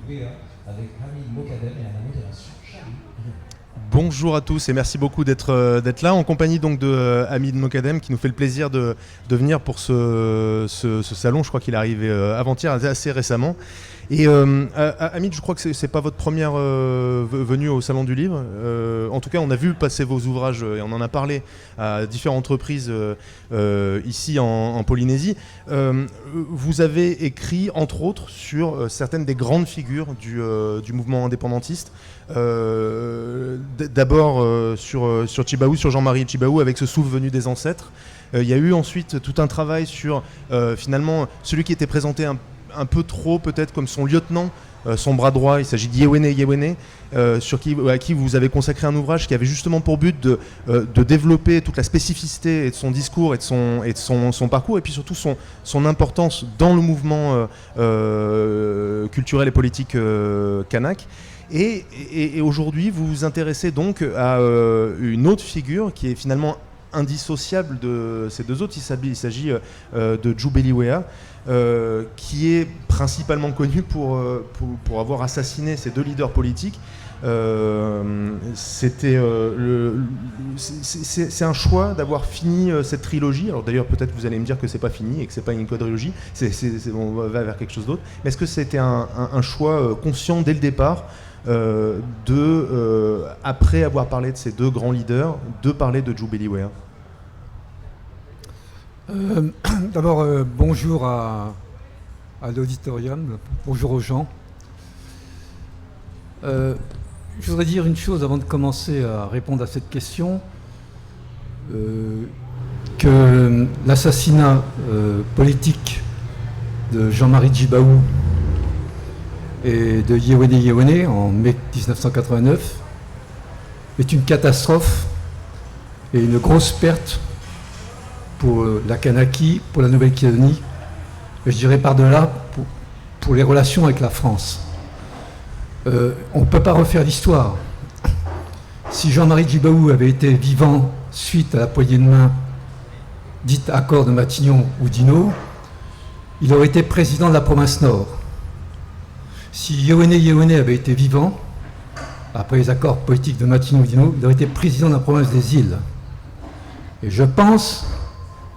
d'Ouvea avec Hamid Mokadem et à la modération Charlie. Bonjour à tous et merci beaucoup d'être là en compagnie donc de Hamid Mokadem qui nous fait le plaisir de venir pour ce salon. Je crois qu'il est arrivé avant-hier, assez récemment. Et Hamid, je crois que c'est pas votre première venue au Salon du Livre. En tout cas, on a vu passer vos ouvrages et on en a parlé à différentes reprises ici en Polynésie. Vous avez écrit, entre autres, sur certaines des grandes figures du mouvement indépendantiste. D'abord sur Tjibaou, sur Jean-Marie Tjibaou, avec ce souffle venu des ancêtres. Il y a eu ensuite tout un travail sur finalement celui qui était présenté un peu trop peut-être comme son lieutenant, son bras droit. Il s'agit d'Yewene, à qui vous avez consacré un ouvrage qui avait justement pour but de développer toute la spécificité et de son discours et de son parcours, et puis surtout son importance dans le mouvement culturel et politique kanak. Et aujourd'hui, vous vous intéressez donc à une autre figure qui est finalement indissociable de ces deux autres. Il s'agit de Djoubeli-Wea, qui est principalement connu pour avoir assassiné ces deux leaders politiques. C'est un choix d'avoir fini cette trilogie. Alors d'ailleurs, peut-être vous allez me dire que c'est pas fini et que c'est pas une quadrilogie. On va vers quelque chose d'autre. Mais est-ce que c'était un choix conscient dès le départ après avoir parlé de ces deux grands leaders, de parler de Djoubeli-Wea? D'abord, bonjour à l'auditorium, bonjour aux gens. Je voudrais dire une chose avant de commencer à répondre à cette question, que l'assassinat politique de Jean-Marie Tjibaou et de Yewene en mai 1989 est une catastrophe et une grosse perte pour la Kanaki, pour la Nouvelle-Calédonie, et je dirais par-delà pour les relations avec la France. On ne peut pas refaire l'histoire. Si Jean-Marie Tjibaou avait été vivant suite à la poignée de main dite accord de Matignon ou d'Ino, il aurait été président de la province Nord. Si Yewene avait été vivant, après les accords politiques de Matignon ou d'Ino, il aurait été président de la province des îles. Et je pense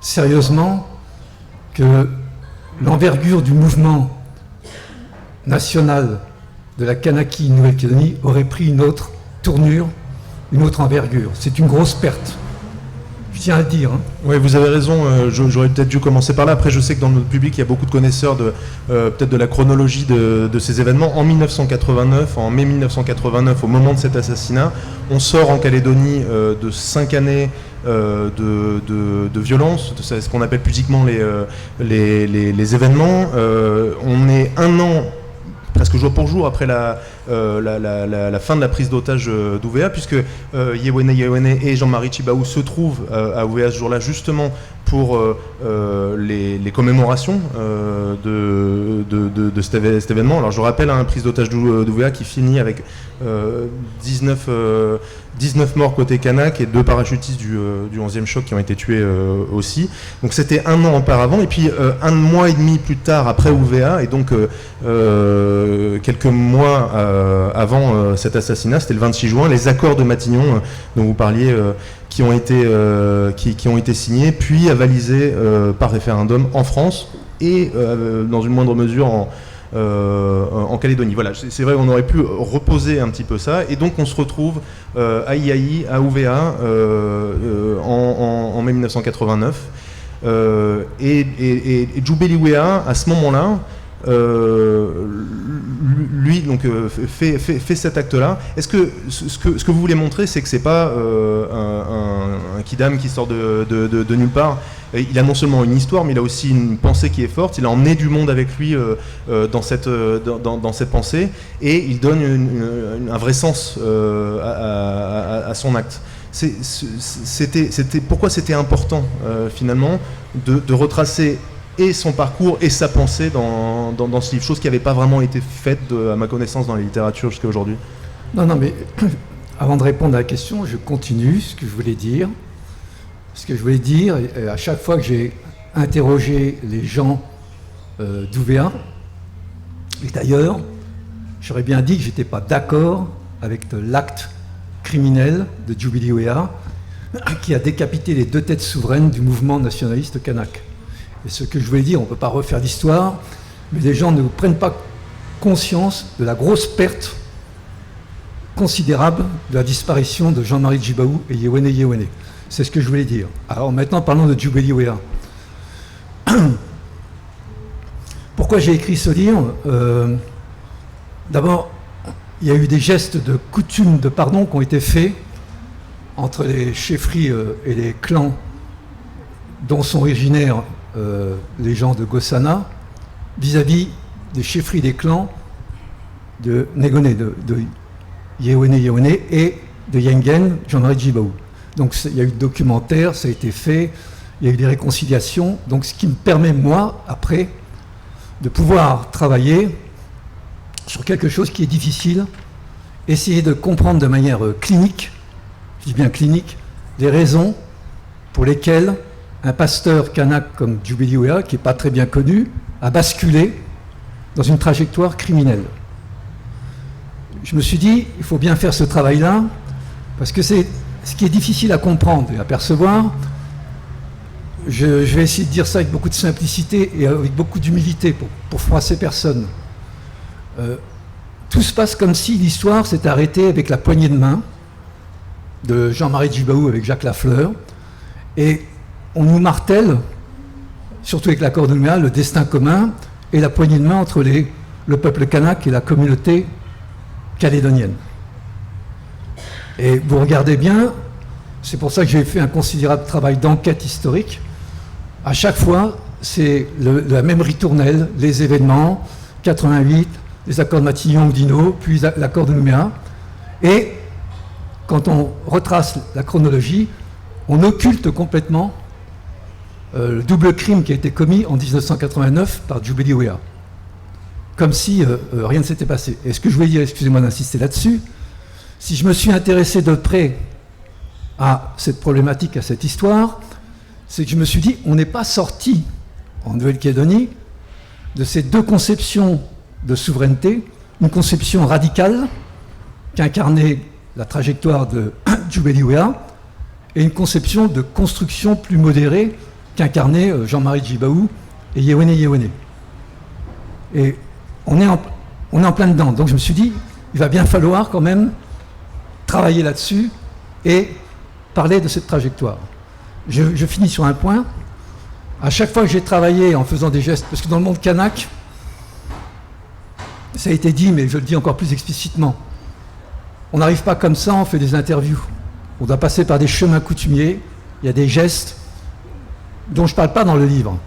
sérieusement que l'envergure du mouvement national de la Kanaki Nouvelle-Calédonie aurait pris une autre tournure, une autre envergure. C'est une grosse perte. Je tiens à le dire. Oui, vous avez raison. J'aurais peut-être dû commencer par là. Après, je sais que dans notre public, il y a beaucoup de connaisseurs peut-être de la chronologie de ces événements. En 1989, en mai 1989, au moment de cet assassinat, on sort en Calédonie de 5 années de violence, de ce qu'on appelle pudiquement les événements. On est un an, presque jour pour jour, après la fin de la prise d'otage d'Ouvea, puisque Yewene et Jean-Marie Tjibaou se trouvent à Ouvea ce jour-là, justement pour les commémorations de cet événement. Alors je rappelle, une prise d'otage d'Ouvea qui finit avec 19 morts côté kanak et 2 parachutistes du 11e choc qui ont été tués aussi. Donc c'était un an auparavant, et puis un mois et demi plus tard, après Ouvea, et donc quelques mois avant cet assassinat, c'était le 26 juin, les accords de Matignon dont vous parliez, qui ont été signés, puis avalisés par référendum en France et dans une moindre mesure en Calédonie. Voilà, c'est vrai, on aurait pu reposer un petit peu ça, et donc on se retrouve à Iai, à Ouvea, en mai 1989. Et Djoubeli-Wea, à ce moment-là, lui donc fait cet acte-là. Est-ce que ce que vous voulez montrer, c'est que c'est pas un kidam qui sort de nulle part? Il a non seulement une histoire, mais il a aussi une pensée qui est forte. Il a emmené du monde avec lui dans cette pensée, et il donne un vrai sens à son acte. Pourquoi c'était important finalement de retracer et son parcours et sa pensée dans ce livre, chose qui n'avait pas vraiment été faite, à ma connaissance, dans la littérature jusqu'à aujourd'hui. Non, mais avant de répondre à la question, je continue ce que je voulais dire. Ce que je voulais dire, à chaque fois que j'ai interrogé les gens d'Ouvea, et d'ailleurs, j'aurais bien dit que je n'étais pas d'accord avec l'acte criminel de Djibril Weah qui a décapité les 2 têtes souveraines du mouvement nationaliste kanak. Et ce que je voulais dire, on ne peut pas refaire l'histoire, mais les gens ne prennent pas conscience de la grosse perte considérable de la disparition de Jean-Marie Djibaou et Yewene Yewene. C'est ce que je voulais dire. Alors maintenant, parlons de Djibril Weah. Pourquoi j'ai écrit ce livre? D'abord, il y a eu des gestes de coutume, de pardon qui ont été faits entre les chefferies et les clans dont sont originaires les gens de Gossana vis-à-vis des chefferies des clans de Négone, de Yewene Yewene et de Yengen, Jean-Marie Djibaou. Donc il y a eu des documentaires, ça a été fait, il y a eu des réconciliations, donc ce qui me permet, moi, après, de pouvoir travailler sur quelque chose qui est difficile, essayer de comprendre de manière clinique, je dis bien clinique, les raisons pour lesquelles un pasteur kanak comme Djibril Weah, qui n'est pas très bien connu, a basculé dans une trajectoire criminelle. Je me suis dit, il faut bien faire ce travail-là, parce que c'est ce qui est difficile à comprendre et à percevoir. Je vais essayer de dire ça avec beaucoup de simplicité et avec beaucoup d'humilité pour froisser personne. Tout se passe comme si l'histoire s'était arrêtée avec la poignée de main de Jean-Marie Djibaou avec Jacques Lafleur, et on nous martèle, surtout avec l'accord de Nouméa, le destin commun et la poignée de main entre le peuple kanak et la communauté calédonienne. Et vous regardez bien, c'est pour ça que j'ai fait un considérable travail d'enquête historique. À chaque fois, c'est la même ritournelle, les événements, 88, les accords de Matignon-Oudinot, puis l'accord de Nouméa. Et quand on retrace la chronologie, on occulte complètement le double crime qui a été commis en 1989 par Djibril Weah. Comme si rien ne s'était passé. Et ce que je voulais dire, excusez-moi d'insister là-dessus, si je me suis intéressé de près à cette problématique, à cette histoire, c'est que je me suis dit, on n'est pas sorti en Nouvelle-Calédonie de ces 2 conceptions de souveraineté, une conception radicale qu'incarnait la trajectoire de Djibril Weah et une conception de construction plus modérée qu'incarnait Jean-Marie Djibaou et Yewene Yewene. Et on est en plein dedans. Donc je me suis dit, il va bien falloir quand même travailler là-dessus et parler de cette trajectoire. Je finis sur un point. À chaque fois que j'ai travaillé en faisant des gestes, parce que dans le monde kanak, ça a été dit, mais je le dis encore plus explicitement, on n'arrive pas comme ça, on fait des interviews. On doit passer par des chemins coutumiers, il y a des gestes dont je ne parle pas dans le livre,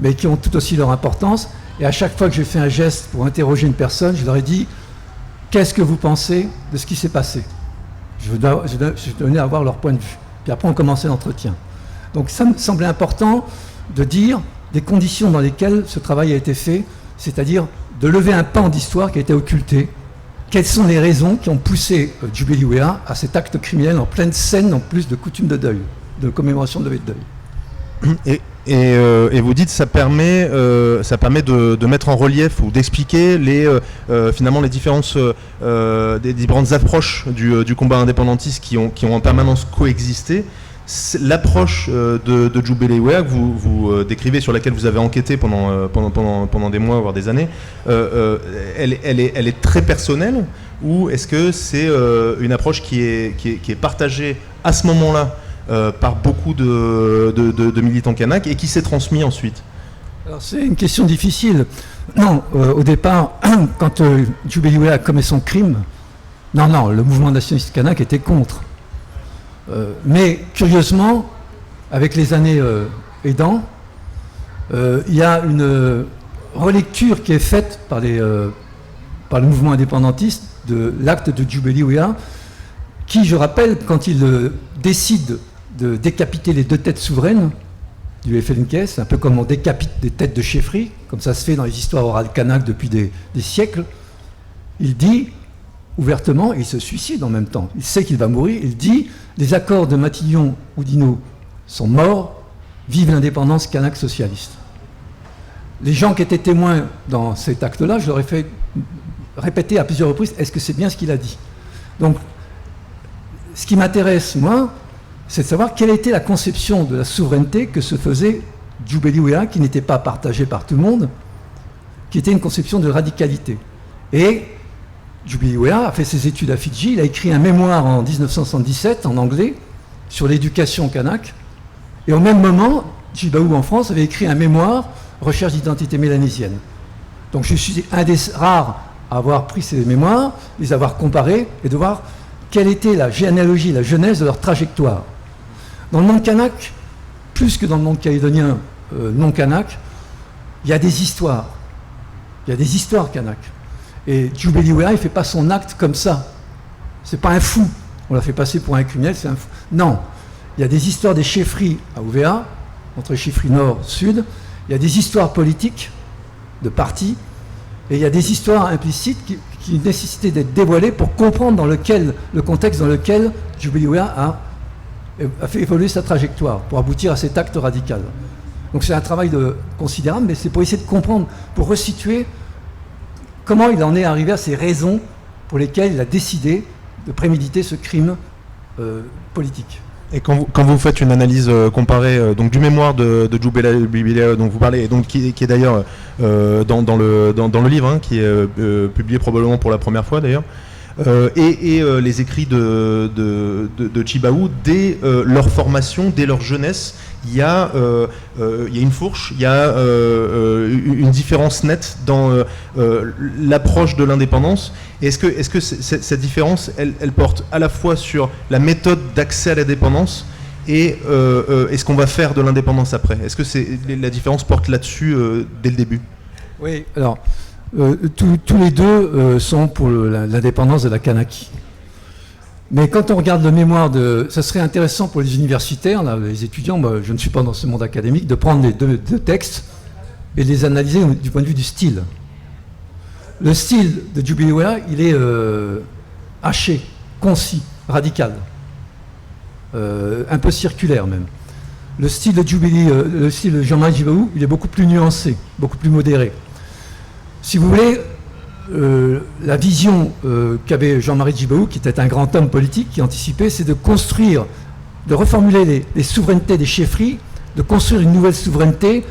mais qui ont tout aussi leur importance. Et à chaque fois que j'ai fait un geste pour interroger une personne, je leur ai dit « Qu'est-ce que vous pensez de ce qui s'est passé ?» Je donnais à voir leur point de vue. Puis après, on commençait l'entretien. Donc ça me semblait important de dire des conditions dans lesquelles ce travail a été fait, c'est-à-dire de lever un pan d'histoire qui a été occulté. Quelles sont les raisons qui ont poussé Djibril Weah à cet acte criminel en pleine scène, en plus de coutume de deuil, de commémoration de levée de deuil. Et vous dites que ça permet de mettre en relief ou d'expliquer finalement les différences, des différentes approches du combat indépendantiste qui ont en permanence coexisté. L'approche de Djibril Weah que vous décrivez, sur laquelle vous avez enquêté pendant des mois, voire des années, elle est très personnelle, ou est-ce que c'est une approche qui est partagée à ce moment-là par beaucoup de militants kanak et qui s'est transmis ensuite? Alors c'est une question difficile. Non, au départ, quand Djibril Weah a commis son crime, non, le mouvement nationaliste kanak était contre. Mais curieusement, avec les années aidant, il y a une relecture qui est faite par le mouvement indépendantiste de l'acte de Djibril Weah, qui, je rappelle, quand il décide de décapiter les 2 têtes souveraines du FLNK, c'est un peu comme on décapite des têtes de chefferie, comme ça se fait dans les histoires orales kanak depuis des siècles, il dit ouvertement, et il se suicide en même temps, il sait qu'il va mourir, il dit « Les accords de Matignon-Oudinot sont morts, vive l'indépendance kanak socialiste ». Les gens qui étaient témoins dans cet acte-là, je leur ai fait répété à plusieurs reprises, est-ce que c'est bien ce qu'il a dit? Donc, ce qui m'intéresse, moi, c'est de savoir quelle était la conception de la souveraineté que se faisait Djoubeli Wea, qui n'était pas partagée par tout le monde, qui était une conception de radicalité. Et Djoubeli Wea a fait ses études à Fidji, il a écrit un mémoire en 1977 en anglais sur l'éducation kanak, et au même moment, Djibaou en France avait écrit un mémoire, Recherche d'identité mélanésienne. Donc je suis un des rares à avoir pris ces mémoires, les avoir comparés et de voir quelle était la généalogie, la genèse de leur trajectoire. Dans le monde kanak, plus que dans le monde calédonien non kanak, il y a des histoires. Il y a des histoires kanak. Et Djoubeli Wea, il ne fait pas son acte comme ça. C'est pas un fou. On l'a fait passer pour un criminel, c'est un fou. Non. Il y a des histoires des chefferies à Ouvéa, entre les chefferies nord-sud. Il y a des histoires politiques de partis. Et il y a des histoires implicites qui nécessitaient d'être dévoilées pour comprendre le contexte dans lequel Djoubeli Wea a fait évoluer sa trajectoire, pour aboutir à cet acte radical. Donc c'est un travail considérable, mais c'est pour essayer de comprendre, pour resituer comment il en est arrivé à ces raisons pour lesquelles il a décidé de préméditer ce crime politique. Et quand vous faites une analyse comparée donc du mémoire de Djoubeli dont vous parlez, et donc qui est d'ailleurs dans le livre, hein, qui est publié probablement pour la première fois d'ailleurs, et les écrits de Tjibaou, dès leur formation, dès leur jeunesse, il y a une fourche, il y a une différence nette dans l'approche de l'indépendance. Et est-ce que cette différence, elle porte à la fois sur la méthode d'accès à la dépendance et ce qu'on va faire de l'indépendance après? Est-ce que la différence porte là-dessus dès le début? Oui, alors tous les deux sont pour l'indépendance de la Kanaki. Mais quand on regarde le mémoire ça serait intéressant pour les universitaires, là, les étudiants, moi, je ne suis pas dans ce monde académique, de prendre les deux textes et de les analyser du point de vue du style. Le style de Djoubeli Wea, il est haché, concis, radical, un peu circulaire même. Le style de Jean-Marie Djibaou, il est beaucoup plus nuancé, beaucoup plus modéré. Si vous voulez, la vision qu'avait Jean-Marie Djibaou, qui était un grand homme politique, qui anticipait, c'est de construire, de reformuler les souverainetés des chefferies, de construire une nouvelle souveraineté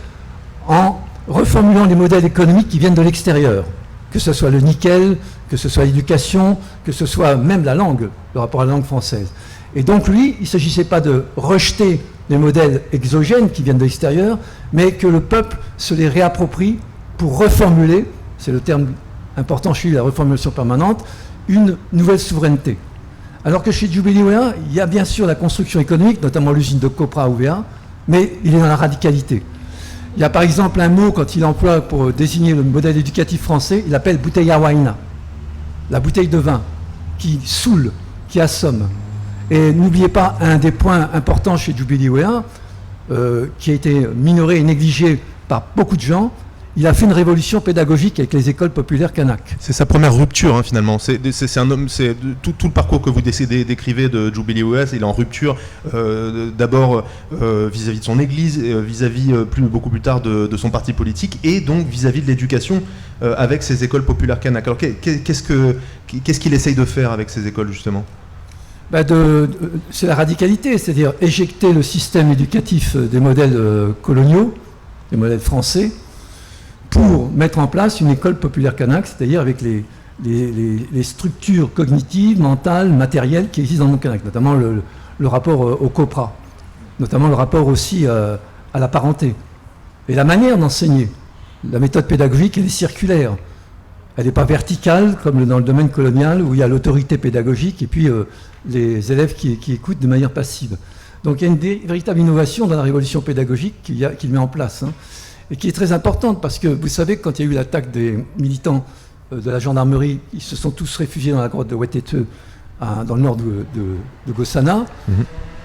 en reformulant les modèles économiques qui viennent de l'extérieur, que ce soit le nickel, que ce soit l'éducation, que ce soit même la langue, le rapport à la langue française. Et donc lui, il ne s'agissait pas de rejeter les modèles exogènes qui viennent de l'extérieur, mais que le peuple se les réapproprie pour reformuler, c'est le terme important chez lui, la reformulation permanente, une nouvelle souveraineté. Alors que chez Djoubeli Wea, il y a bien sûr la construction économique, notamment l'usine de Copra à Ouvéa, mais il est dans la radicalité. Il y a par exemple un mot, quand il emploie pour désigner le modèle éducatif français, il appelle bouteille waina, la bouteille de vin, qui saoule, qui assomme. Et n'oubliez pas un des points importants chez Djoubeli Wea, qui a été minoré et négligé par beaucoup de gens. Il a fait une révolution pédagogique avec les écoles populaires kanak. C'est sa première rupture, hein, finalement. C'est un homme. C'est tout le parcours que vous décrivez de Djoubeli Wea, il est en rupture d'abord vis-à-vis de son église, vis-à-vis beaucoup plus tard de son parti politique, et donc vis-à-vis de l'éducation avec ces écoles populaires kanak. Alors qu'est-ce qu'il essaye de faire avec ces écoles, justement? C'est la radicalité, c'est-à-dire éjecter le système éducatif des modèles coloniaux, des modèles français, pour mettre en place une école populaire kanak, c'est-à-dire avec les structures cognitives, mentales, matérielles qui existent dans le kanak, notamment le rapport au Copra, notamment le rapport aussi à la parenté. Et la manière d'enseigner, la méthode pédagogique, elle est circulaire. Elle n'est pas verticale, comme dans le domaine colonial, où il y a l'autorité pédagogique et puis les élèves qui écoutent de manière passive. Donc il y a une véritable innovation dans la révolution pédagogique qu'il met en place, hein, et qui est très importante, parce que vous savez, quand il y a eu l'attaque des militants de la gendarmerie, ils se sont tous réfugiés dans la grotte de Wetete, dans le nord de Gossana.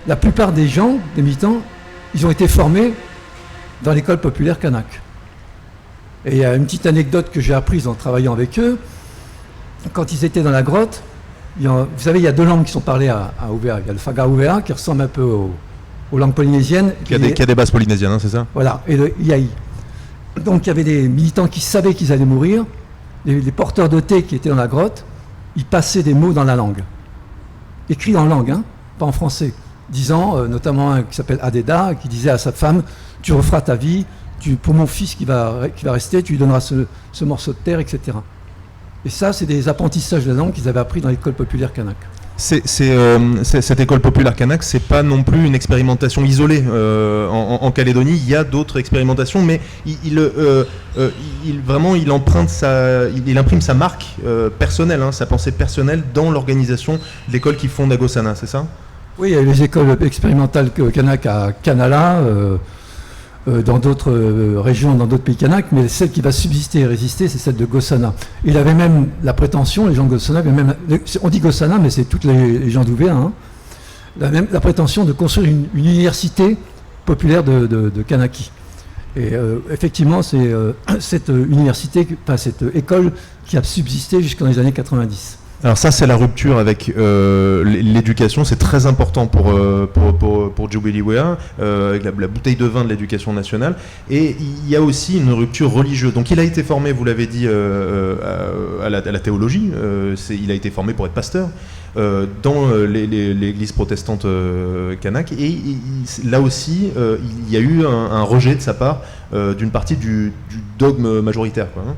La plupart des gens, des militants, ils ont été formés dans l'école populaire kanak. Et il y a une petite anecdote que j'ai apprise en travaillant avec eux. Quand ils étaient dans la grotte, vous savez, il y a deux langues qui sont parlées à Ouvéa. Il y a le Faga Ouvéa, qui ressemble un peu aux langues polynésiennes. Qui a des bases polynésiennes, hein, c'est ça? Voilà, et le Iai. Donc il y avait des militants qui savaient qu'ils allaient mourir, les porteurs de thé qui étaient dans la grotte, ils passaient des mots dans la langue. Écrits en langue, hein, pas en français. Disant, notamment un qui s'appelle Adeda, qui disait à sa femme, tu referas ta vie, pour mon fils qui va rester, tu lui donneras ce morceau de terre, etc. Et ça, c'est des apprentissages de la langue qu'ils avaient appris dans l'école populaire kanak. Cette école populaire kanak, c'est pas non plus une expérimentation isolée en Calédonie. Il y a d'autres expérimentations, mais il imprime sa marque personnelle, hein, sa pensée personnelle dans l'organisation de l'école qui fonde à Gossana, c'est ça? Oui, il y a eu les écoles expérimentales kanak à Kanala, dans d'autres régions, dans d'autres pays kanak, mais celle qui va subsister et résister, c'est celle de Gossana. Il avait même la prétention, les gens de Gossana, on dit Gossana, mais c'est toutes les gens d'Ouvea, hein, la prétention de construire une université populaire de Kanaki. Et effectivement, c'est cette université, cette école qui a subsisté jusqu'en les années 90. Alors ça, c'est la rupture avec l'éducation, c'est très important pour Djibril Wea, avec la bouteille de vin de l'éducation nationale, et il y a aussi une rupture religieuse. Donc il a été formé, vous l'avez dit, à la théologie, il a été formé pour être pasteur dans l'église protestante kanak, et là aussi, il y a eu un rejet de sa part d'une partie du dogme majoritaire, quoi, hein.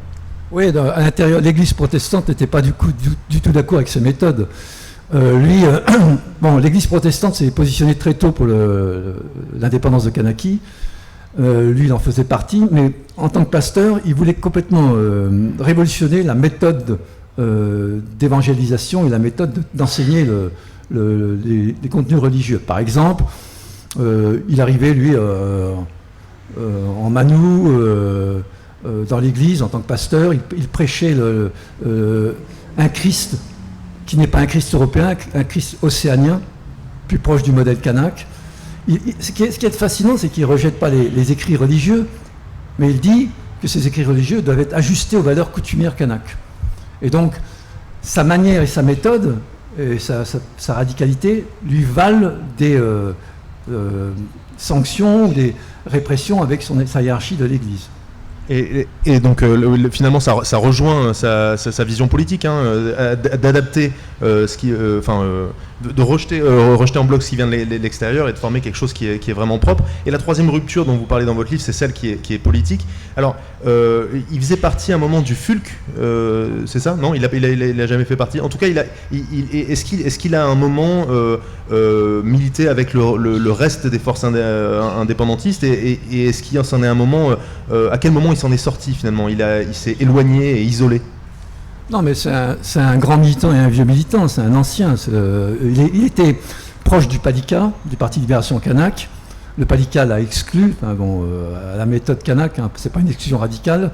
Oui, à l'intérieur, l'église protestante n'était pas du tout d'accord avec ses méthodes. L'église protestante s'est positionnée très tôt pour l'indépendance de Kanaki. Lui, il en faisait partie, mais en tant que pasteur, il voulait complètement révolutionner la méthode d'évangélisation et la méthode d'enseigner les contenus religieux. Par exemple, il arrivait, lui, en Manou, dans l'église, en tant que pasteur, il prêchait un Christ qui n'est pas un Christ européen, un Christ océanien, plus proche du modèle kanak. Ce qui est fascinant, c'est qu'il ne rejette pas les écrits religieux, mais il dit que ces écrits religieux doivent être ajustés aux valeurs coutumières kanak. Et donc, sa manière et sa méthode, et sa radicalité, lui valent des sanctions ou des répressions avec sa hiérarchie de l'église. Et donc finalement ça rejoint sa vision politique, hein, d'adapter de rejeter en bloc ce qui vient de l'extérieur et de former quelque chose qui est vraiment propre. Et la troisième rupture dont vous parlez dans votre livre, c'est celle qui est politique. Alors il faisait partie à un moment du FULC, c'est ça? Non, il a jamais fait partie. En tout cas, est-ce qu'il a à un moment milité avec le reste des forces indépendantistes, et est-ce qu'il s'en est un moment, à quel moment il s'en est sorti finalement? Il s'est éloigné et isolé? Non, mais c'est un grand militant et un vieux militant, c'est un ancien. Il était proche du Palika, du Parti Libération Kanak. Le Palika l'a exclu, à la méthode kanak, hein, c'est pas une exclusion radicale.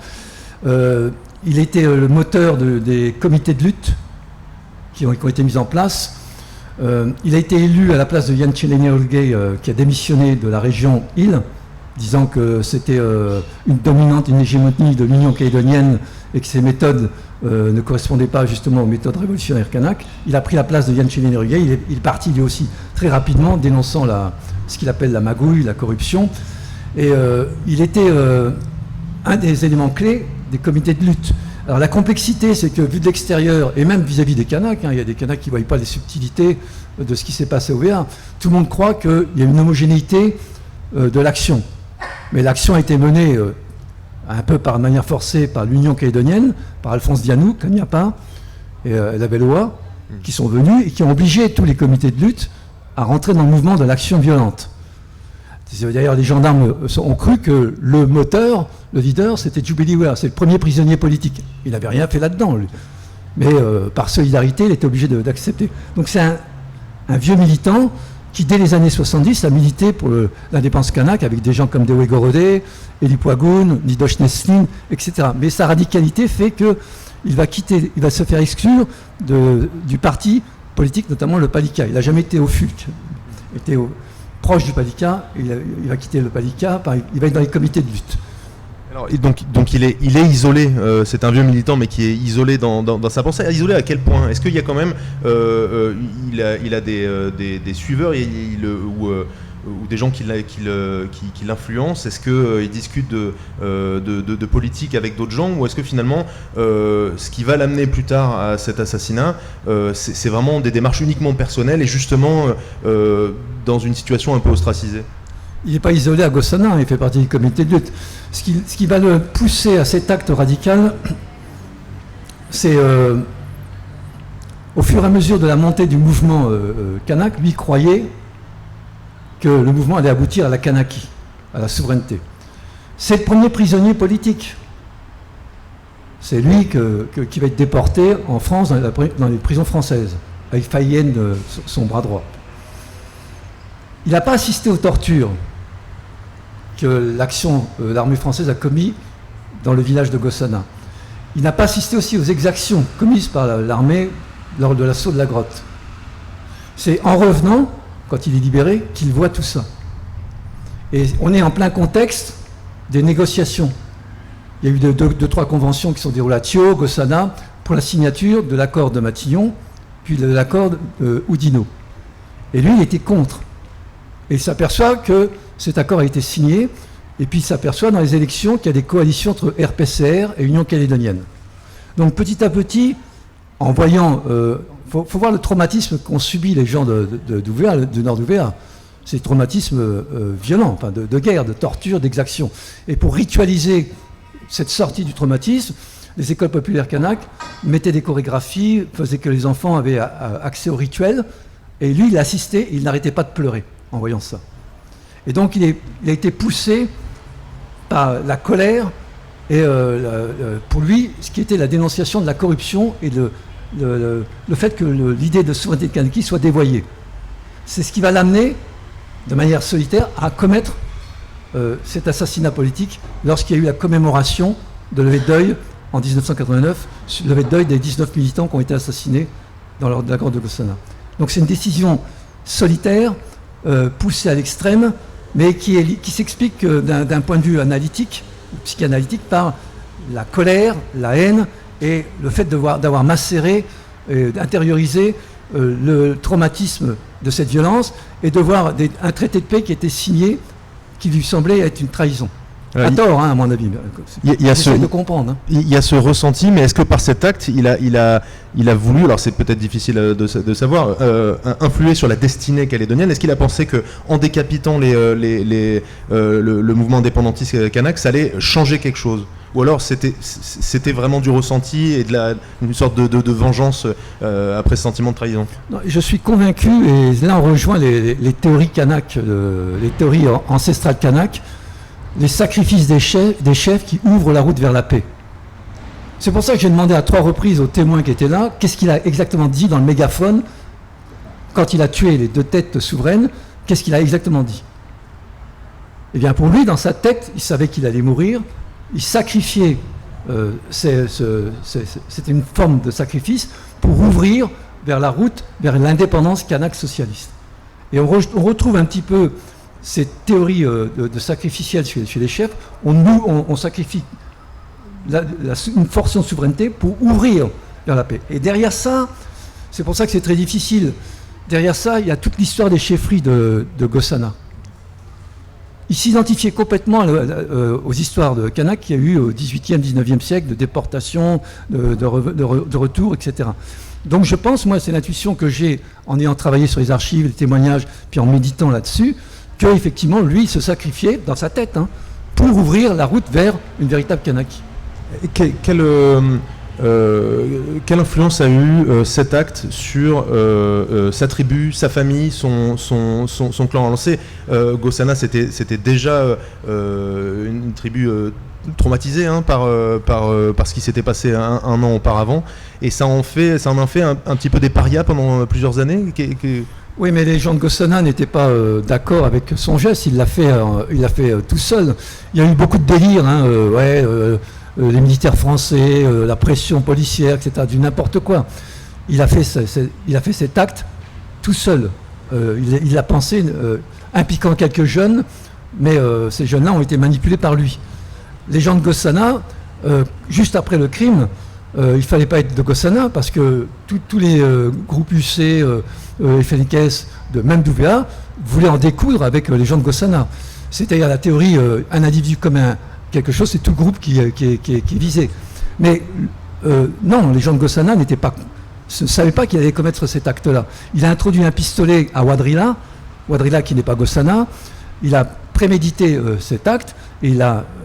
Il était le moteur des comités de lutte qui ont été mis en place. Il a été élu à la place de Yann Chelene-Olgay, qui a démissionné de la région Île, disant que c'était une hégémonie de l'Union calédonienne et que ses méthodes ne correspondaient pas justement aux méthodes révolutionnaires kanak. Il a pris la place de Yann Chelene-Olgay. Il est parti lui aussi très rapidement, dénonçant ce qu'il appelle la magouille, la corruption. Et il était un des éléments clés des comités de lutte. Alors la complexité, c'est que vu de l'extérieur, et même vis-à-vis des Kanaks, hein, il y a des Kanaks qui ne voient pas les subtilités de ce qui s'est passé au VA, tout le monde croit qu'il y a une homogénéité de l'action. Mais l'action a été menée un peu par manière forcée par l'Union calédonienne, par Alphonse Dianou, Kanyapa et la Belloa, qui sont venus et qui ont obligé tous les comités de lutte à rentrer dans le mouvement de l'action violente. D'ailleurs, les gendarmes ont cru que le moteur, le leader, c'était Djibril Wea, c'est le premier prisonnier politique. Il n'avait rien fait là-dedans, lui. Mais par solidarité, il était obligé d'accepter. Donc c'est un vieux militant qui, dès les années 70, a milité pour l'indépendance kanak avec des gens comme Dewe Gorodé, Eli Poagoun, Nidosh Neslin, etc. Mais sa radicalité fait qu'il va se faire exclure du parti politique, notamment le Palika. Il n'a jamais été au FULC. Il était proche du Palika, il va quitter le Palika, il va être dans les comités de lutte. Alors, donc il est isolé, c'est un vieux militant mais qui est isolé dans sa pensée. Isolé à quel point? Est-ce qu'il y a quand même, il a des suiveurs ou des gens qui l'influencent? Est-ce qu'ils discutent de politique avec d'autres gens, ou est-ce que finalement ce qui va l'amener plus tard à cet assassinat, c'est vraiment des démarches uniquement personnelles et justement dans une situation un peu ostracisée? Il n'est pas isolé à Gossana, il fait partie du comité de lutte. Ce qui va le pousser à cet acte radical, c'est au fur et à mesure de la montée du mouvement kanak, lui croyait que le mouvement allait aboutir à la Kanaki, à la souveraineté. C'est le premier prisonnier politique. C'est lui qui va être déporté en France, dans les prisons françaises, avec Fayenne, son bras droit. Il n'a pas assisté aux tortures que l'armée française a commis dans le village de Gossana. Il n'a pas assisté aussi aux exactions commises par l'armée lors de l'assaut de la grotte. C'est en revenant, quand il est libéré, qu'il voit tout ça. Et on est en plein contexte des négociations. Il y a eu deux, trois conventions qui sont déroulées à Thio, Gossana, pour la signature de l'accord de Matignon, puis de l'accord d'Oudinot. Et lui, il était contre. Et il s'aperçoit que cet accord a été signé, et puis il s'aperçoit dans les élections qu'il y a des coalitions entre RPCR et Union calédonienne. Donc petit à petit, en voyant... faut voir le traumatisme qu'ont subi les gens du nord d'Ouvéa. C'est des traumatismes violents, enfin de guerre, de torture, d'exaction. Et pour ritualiser cette sortie du traumatisme, les écoles populaires kanak mettaient des chorégraphies, faisaient que les enfants avaient accès au rituel, et lui, il assistait, il n'arrêtait pas de pleurer en voyant ça. Et donc il a été poussé par la colère et pour lui, ce qui était la dénonciation de la corruption et le fait que l'idée de souveraineté de Kanaki soit dévoyée. C'est ce qui va l'amener, de manière solitaire, à commettre cet assassinat politique lorsqu'il y a eu la commémoration de levée de deuil en 1989, levée de deuil des 19 militants qui ont été assassinés dans la grotte de Gossana. Donc c'est une décision solitaire, poussée à l'extrême, mais qui s'explique d'un point de vue analytique, psychanalytique, par la colère, la haine et le fait d'avoir macéré, d'intérioriser le traumatisme de cette violence et de voir un traité de paix qui était signé, qui lui semblait être une trahison. À tort, à mon avis. J'essaie de comprendre. Il y a ce ressenti, mais est-ce que par cet acte, il a voulu, alors c'est peut-être difficile de savoir, influer sur la destinée calédonienne? Est-ce qu'il a pensé qu'en décapitant le mouvement indépendantiste kanak, ça allait changer quelque chose? Ou alors c'était vraiment du ressenti et une sorte de vengeance après ce sentiment de trahison? Non, je suis convaincu, et là on rejoint les théories kanak, les théories ancestrales kanak, les sacrifices des chefs qui ouvrent la route vers la paix. C'est pour ça que j'ai demandé à 3 reprises aux témoins qui étaient là, qu'est-ce qu'il a exactement dit dans le mégaphone quand il a tué les 2 têtes souveraines, qu'est-ce qu'il a exactement dit? Eh bien pour lui, dans sa tête, il savait qu'il allait mourir, il sacrifiait, c'était une forme de sacrifice pour ouvrir vers la route, vers l'indépendance kanak socialiste. Et on retrouve un petit peu cette théorie de sacrificielle chez les chefs. On sacrifie une portion de souveraineté pour ouvrir vers la paix. Et derrière ça, c'est pour ça que c'est très difficile, derrière ça, il y a toute l'histoire des chefferies de Gossana. Il s'identifiait complètement aux histoires de kanak qu'il y a eu au XVIIIe, XIXe siècle, de déportation, de retour, etc. Donc je pense, moi, c'est l'intuition que j'ai en ayant travaillé sur les archives, les témoignages, puis en méditant là-dessus, qu'effectivement, lui, il se sacrifiait dans sa tête pour ouvrir la route vers une véritable Kanaki. Quelle influence a eu cet acte sur sa tribu, sa famille, son clan? On sait, Gossana, c'était déjà une tribu traumatisée par ce qui s'était passé un an auparavant, et ça en a fait un petit peu des parias pendant plusieurs années. Oui, mais les gens de Gossana n'étaient pas d'accord avec son geste. Il l'a fait tout seul. Il y a eu beaucoup de délires. Les militaires français, la pression policière, etc. Du n'importe quoi. Il a fait cet acte tout seul. Il l'a pensé, impliquant quelques jeunes, mais ces jeunes-là ont été manipulés par lui. Les gens de Gossana, juste après le crime, il ne fallait pas être de Gossana parce que tous les groupes UC, FNKS, même d'UVA, voulaient en découdre avec les gens de Gossana. C'est-à-dire la théorie, un individu comme quelque chose, c'est tout le groupe qui est visé. Mais non, les gens de Gossana ne savaient pas qu'il allait commettre cet acte-là. Il a introduit un pistolet à Wadrilla qui n'est pas Gossana. Il a prémédité cet acte et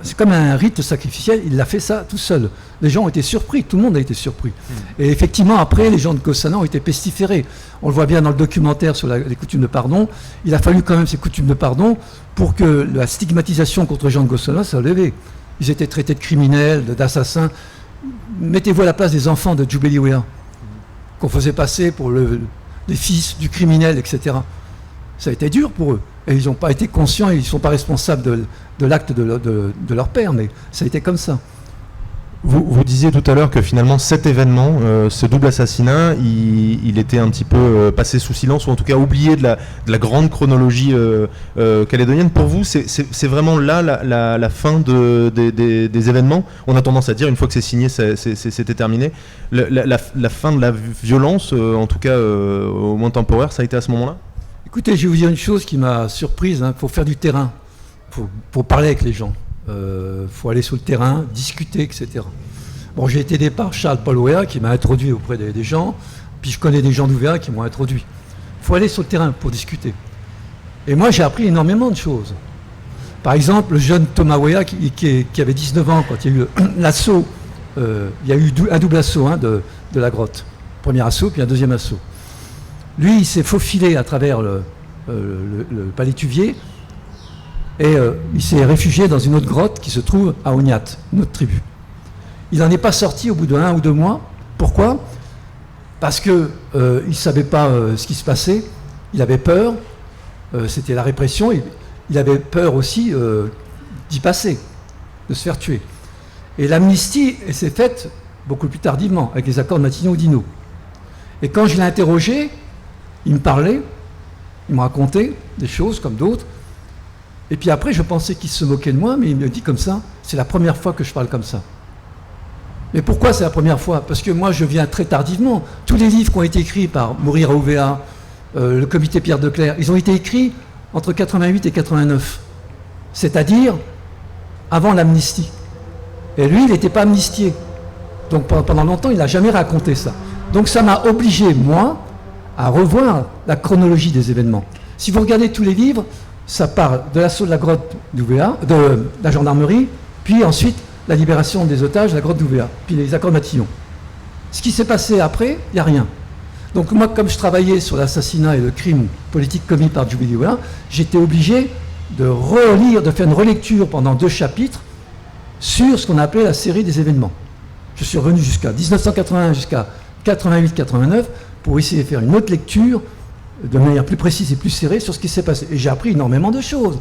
c'est comme un rite sacrificiel, il a fait ça tout seul. Les gens ont été surpris, tout le monde a été surpris. Et effectivement, après, les gens de Gossana ont été pestiférés. On le voit bien dans le documentaire sur les coutumes de pardon. Il a fallu quand même ces coutumes de pardon pour que la stigmatisation contre les gens de Gossana soit levée. Ils étaient traités de criminels, d'assassins. Mettez-vous à la place des enfants de Djubeliwoya, qu'on faisait passer pour les fils du criminel, etc. Ça a été dur pour eux. Et ils n'ont pas été conscients, ils ne sont pas responsables de l'acte de leur père, mais ça a été comme ça. Vous disiez tout à l'heure que finalement cet événement, ce double assassinat, il était un petit peu passé sous silence, ou en tout cas oublié de la grande chronologie calédonienne. Pour vous, c'est vraiment là la fin des événements? On a tendance à dire, une fois que c'est signé, c'était terminé. La fin de la violence, en tout cas au moins temporaire, ça a été à ce moment-là? Écoutez, je vais vous dire une chose qui m'a surprise. Il faut faire du terrain, faut parler avec les gens. Faut aller sur le terrain, discuter, etc. Bon, j'ai été aidé par Charles-Paul Ouéa qui m'a introduit auprès des gens, puis je connais des gens d'Ouvéa qui m'ont introduit. Il faut aller sur le terrain pour discuter. Et moi, j'ai appris énormément de choses. Par exemple, le jeune Thomas Ouéa qui avait 19 ans quand il y a eu l'assaut, il y a eu un double assaut de la grotte. Premier assaut, puis un deuxième assaut. Lui, il s'est faufilé à travers le palétuvier. Et il s'est réfugié dans une autre grotte qui se trouve à Ognat, une autre tribu. Il n'en est pas sorti au bout de 1 ou 2 mois. Pourquoi? Parce qu'il ne savait pas ce qui se passait. Il avait peur. C'était la répression. Il avait peur aussi d'y passer, de se faire tuer. Et l'amnistie s'est faite beaucoup plus tardivement, avec les accords de Matignon-Oudinot. Et quand je l'ai interrogé, il me parlait, il me racontait des choses comme d'autres. Et puis après, je pensais qu'il se moquait de moi, mais il me dit comme ça, c'est la première fois que je parle comme ça. Mais pourquoi c'est la première fois? Parce que moi, je viens très tardivement. Tous les livres qui ont été écrits par Mourir à Ouvéa, le comité Pierre de Clercq, ils ont été écrits entre 88 et 89. C'est-à-dire avant l'amnistie. Et lui, il n'était pas amnistié. Donc pendant longtemps, il n'a jamais raconté ça. Donc ça m'a obligé, moi, à revoir la chronologie des événements. Si vous regardez tous les livres, ça part de l'assaut de la grotte d'Ouvéa, de la gendarmerie, puis ensuite la libération des otages, la grotte d'Ouvéa, puis les accords de Matignon. Ce qui s'est passé après, il n'y a rien. Donc moi, comme je travaillais sur l'assassinat et le crime politique commis par Djubeliwoya, j'étais obligé de relire, de faire une relecture pendant 2 chapitres sur ce qu'on appelait la série des événements. Je suis revenu jusqu'à 1981, jusqu'à 88-89, pour essayer de faire une autre lecture de manière plus précise et plus serrée sur ce qui s'est passé. Et j'ai appris énormément de choses.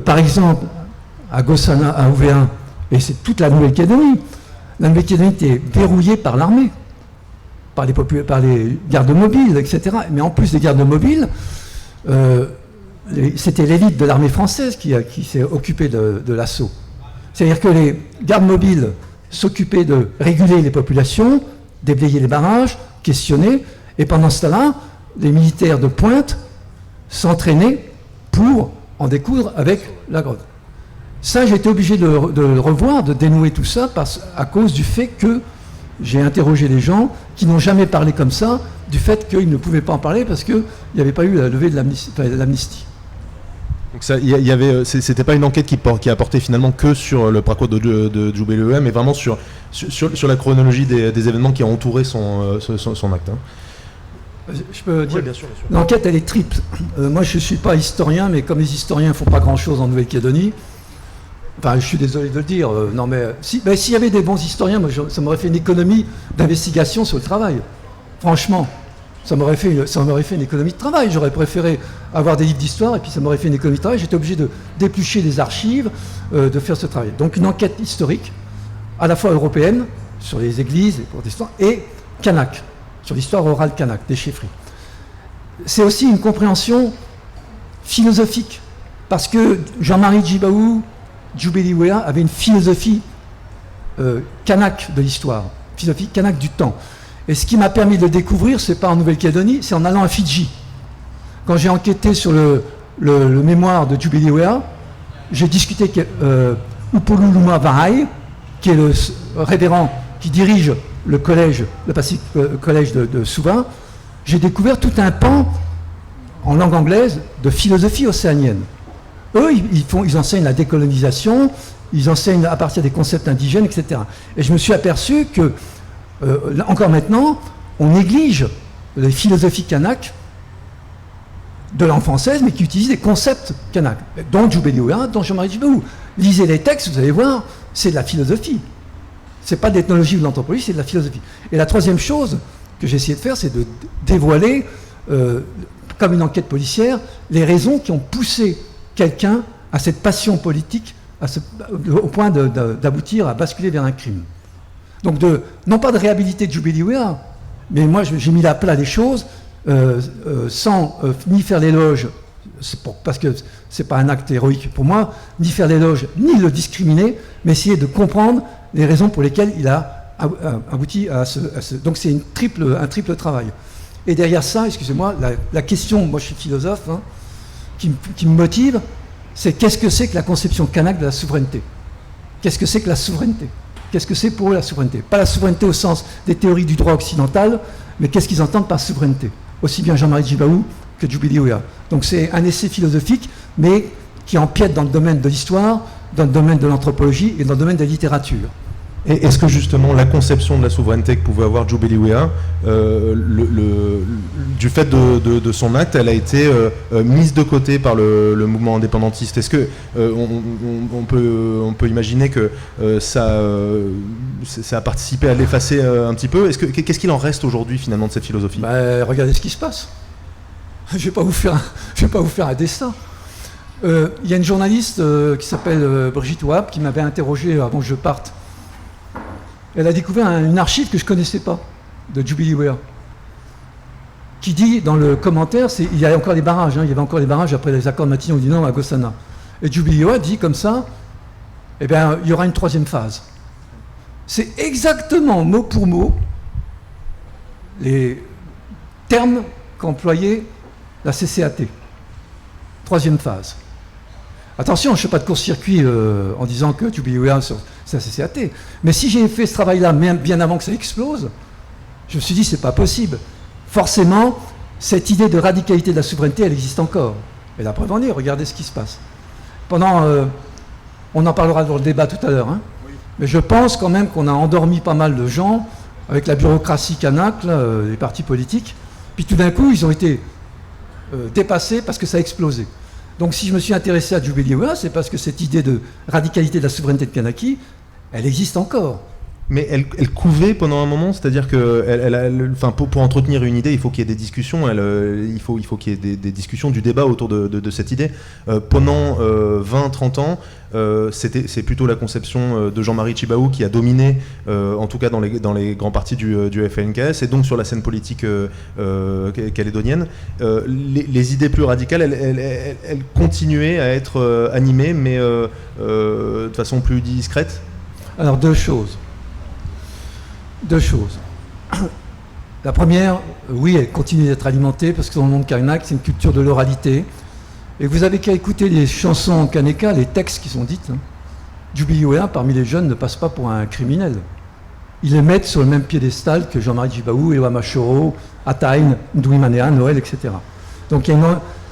Par exemple, à Gossana, à Ouvéa, et c'est toute la Nouvelle-Calédonie. La Nouvelle-Calédonie était verrouillée par l'armée, par les gardes mobiles, etc. Mais en plus des gardes mobiles, c'était l'élite de l'armée française qui s'est occupée de l'assaut. C'est-à-dire que les gardes mobiles s'occupaient de réguler les populations, déblayer les barrages, questionner, et pendant ce temps-là, les militaires de pointe s'entraînaient pour en découdre avec la grotte. Ça, j'ai été obligé de le revoir, de dénouer tout ça, à cause du fait que j'ai interrogé les gens qui n'ont jamais parlé comme ça, du fait qu'ils ne pouvaient pas en parler parce qu'il n'y avait pas eu la levée de l'amnistie. Donc c'était pas une enquête qui a porté finalement que sur le parcours de Djubeliwoya, mais vraiment sur la chronologie des événements qui ont entouré son acte. Hein. Je peux dire, oui, bien sûr. L'enquête, elle est triple. Moi, je ne suis pas historien, mais comme les historiens ne font pas grand-chose en Nouvelle-Calédonie, enfin, je suis désolé de le dire, non mais s'il y avait des bons historiens, moi, ça m'aurait fait une économie d'investigation sur le travail. Franchement, ça m'aurait fait une économie de travail. J'aurais préféré avoir des livres d'histoire et puis ça m'aurait fait une économie de travail. J'étais obligé de d'éplucher les archives, de faire ce travail. Donc une enquête historique, à la fois européenne, sur les églises, les protestants, et kanak, sur l'histoire orale kanak, des chefferies. C'est aussi une compréhension philosophique, parce que Jean-Marie Djibaou, Djubeliwoya avait une philosophie kanak de l'histoire, philosophie kanak du temps. Et ce qui m'a permis de le découvrir, c'est pas en Nouvelle-Calédonie, c'est en allant à Fidji. Quand j'ai enquêté sur le mémoire de Jubileewea, j'ai discuté avec Upoluluma Vahai, qui est le révérend qui dirige le collège, le Pacific Collège de Suva. J'ai découvert tout un pan en langue anglaise de philosophie océanienne. Eux, ils enseignent la décolonisation, ils enseignent à partir des concepts indigènes, etc. Et je me suis aperçu que, encore maintenant, on néglige les philosophies kanak de langue française, mais qui utilisent des concepts kanak, dont Jubileewea, dont Jean-Marie Djibaou. Lisez les textes, vous allez voir, c'est de la philosophie. C'est pas de l'ethnologie ou de l'anthropologie, c'est de la philosophie. Et la troisième chose que j'ai essayé de faire, c'est de dévoiler, comme une enquête policière, les raisons qui ont poussé quelqu'un à cette passion politique, au point d'aboutir à basculer vers un crime. Donc, non pas de réhabiliter Jubileewea, mais moi j'ai mis à plat les choses sans ni faire l'éloge, parce que c'est pas un acte héroïque pour moi, ni faire l'éloge, ni le discriminer, mais essayer de comprendre les raisons pour lesquelles il a abouti à ce... Donc c'est un triple travail. Et derrière ça, excusez-moi, la question, moi je suis philosophe, hein, qui me motive, c'est qu'est-ce que c'est que la conception kanak de la souveraineté? Qu'est-ce que c'est que la souveraineté? Qu'est-ce que c'est pour eux la souveraineté? Pas la souveraineté au sens des théories du droit occidental, mais qu'est-ce qu'ils entendent par souveraineté? Aussi bien Jean-Marie Djibaou que Jubileewea. Donc c'est un essai philosophique, mais qui empiète dans le domaine de l'histoire, dans le domaine de l'anthropologie et dans le domaine de la littérature. Et est-ce que justement la conception de la souveraineté que pouvait avoir Jubileewea, du fait de son acte, elle a été mise de côté par le mouvement indépendantiste? Est-ce que on peut imaginer que ça a participé à l'effacer un petit peu? Qu'est-ce qu'il en reste aujourd'hui finalement de cette philosophie? Regardez ce qui se passe. Je ne vais pas vous faire un dessin. Il y a une journaliste qui s'appelle Brigitte Wahab qui m'avait interrogé avant que je parte. Elle a découvert une archive que je ne connaissais pas, de Jubileewea, qui dit dans le commentaire, il y a encore des barrages, hein, il y avait encore des barrages après les accords de Matignon du Nord à Gossana. Et Jubileewea dit comme ça, eh bien, il y aura une troisième phase. C'est exactement mot pour mot les termes qu'employait la CCAT. Troisième phase. Attention, je ne fais pas de court-circuit en disant que Jubileewea, c'est la CCAT. Mais si j'ai fait ce travail-là bien avant que ça explose, je me suis dit, c'est pas possible. Forcément, cette idée de radicalité de la souveraineté, elle existe encore. Et la preuve en est, regardez ce qui se passe. On en parlera dans le débat tout à l'heure, hein. Oui. Mais je pense quand même qu'on a endormi pas mal de gens avec la bureaucratie kanak, les partis politiques. Puis tout d'un coup, ils ont été dépassés parce que ça a explosé. Donc si je me suis intéressé à Jubileewea, c'est parce que cette idée de radicalité de la souveraineté de Kanaki, elle existe encore. Mais elle couvait pendant un moment, c'est-à-dire que pour entretenir une idée, il faut qu'il y ait des discussions, il faut qu'il y ait des discussions, du débat autour de cette idée. Pendant 20-30 ans, c'est plutôt la conception de Jean-Marie Djibaou qui a dominé, en tout cas dans les grands partis du FLNKS, et donc sur la scène politique calédonienne. Les idées plus radicales, elles continuaient à être animées, mais de façon plus discrète. Alors deux choses. La première, oui, elle continue d'être alimentée parce que dans le monde kanak, c'est une culture de l'oralité. Et vous avez qu'à écouter les chansons en kaneka, les textes qui sont dites. Hein. Jubileewea, parmi les jeunes, ne passe pas pour un criminel. Ils les mettent sur le même piédestal que Jean-Marie Djibaou, Ewa Machoro, Ataïn, Ndoui Manéa, Noël, etc. Donc il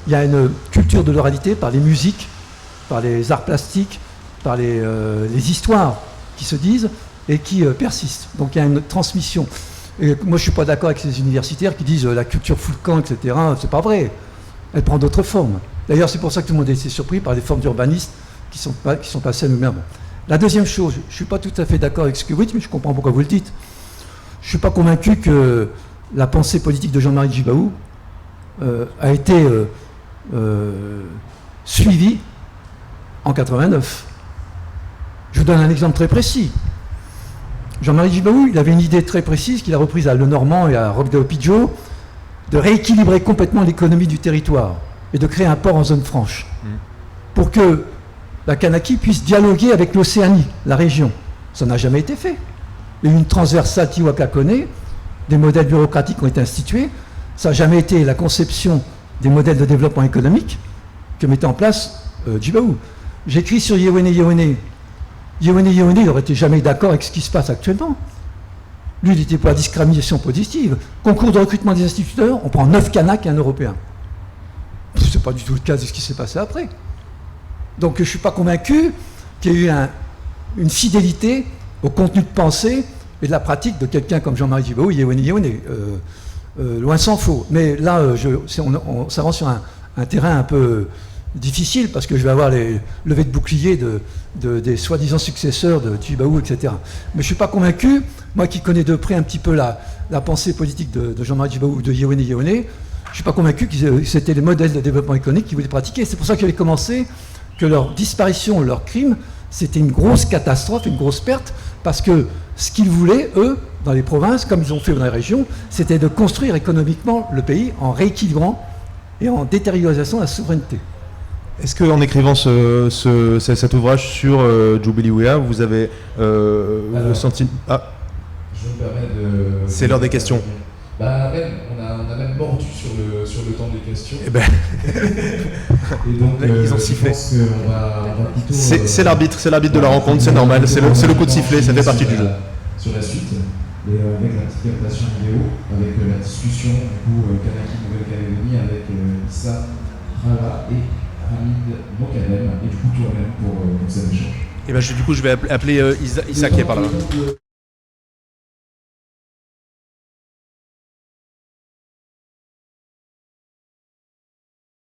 y a une culture de l'oralité par les musiques, par les arts plastiques, par les histoires qui se disent et qui persistent. Donc il y a une transmission. Et moi je ne suis pas d'accord avec ces universitaires qui disent la culture fout le camp, etc. C'est pas vrai. Elle prend d'autres formes. D'ailleurs c'est pour ça que tout le monde a été surpris par les formes d'urbanistes qui sont passées à nous-mêmes. La deuxième chose, je ne suis pas tout à fait d'accord avec ce que vous dites, mais je comprends pourquoi vous le dites. Je ne suis pas convaincu que la pensée politique de Jean-Marie Djibaou a été suivie en 89. Je vous donne un exemple très précis. Jean-Marie Djibaou, il avait une idée très précise qu'il a reprise à Lenormand et à Roquedau-Pidgeot, de rééquilibrer complètement l'économie du territoire et de créer un port en zone franche pour que la Kanaki puisse dialoguer avec l'Océanie, la région. Ça n'a jamais été fait. Il y a eu une transversale Tiwaka-Koné, des modèles bureaucratiques ont été institués. Ça n'a jamais été la conception des modèles de développement économique que mettait en place Djibaou. J'écris sur Yewene Yewene. Yewene Yewene, il n'aurait été jamais d'accord avec ce qui se passe actuellement. Lui, il était pour la discrimination positive. Concours de recrutement des instituteurs, on prend 9 Kanaks et un Européen. Ce n'est pas du tout le cas de ce qui s'est passé après. Donc je ne suis pas convaincu qu'il y ait eu une fidélité au contenu de pensée et de la pratique de quelqu'un comme Jean-Marie Djibaou, Yewene Yewene. Loin s'en faut. Mais là, on s'avance sur un terrain un peu difficile parce que je vais avoir les levées de boucliers des soi-disant successeurs de Djibaou, etc. Mais je ne suis pas convaincu, moi qui connais de près un petit peu la pensée politique de Jean-Marie Djibaou ou de Yewene Yewene, je ne suis pas convaincu que c'était les modèles de développement économique qu'ils voulaient pratiquer. C'est pour ça que j'avais commencé que leur disparition, leur crime, c'était une grosse catastrophe, une grosse perte, parce que ce qu'ils voulaient, eux, dans les provinces, comme ils ont fait dans les régions, c'était de construire économiquement le pays en rééquilibrant et en détériorisation de la souveraineté. Est-ce qu'en écrivant cet ouvrage sur Djibiliwea, vous avez senti... Ah, je me permets de... c'est l'heure des questions. Bah même, on a même mordu sur le temps des questions. Eh ben... Et donc, ils ont sifflé. Je pense qu'on va plutôt... C'est l'arbitre de la rencontre, c'est normal, c'est le coup de sifflet, ça fait partie du jeu. Sur la suite, et avec la petite captation vidéo, avec la discussion du coup Kanaki Nouvelle-Calédonie avec Issa Rala et Hamid Mokadem, et du coup toi-même pour cet échange. Et ben, du coup je vais appeler Issa qui est par là.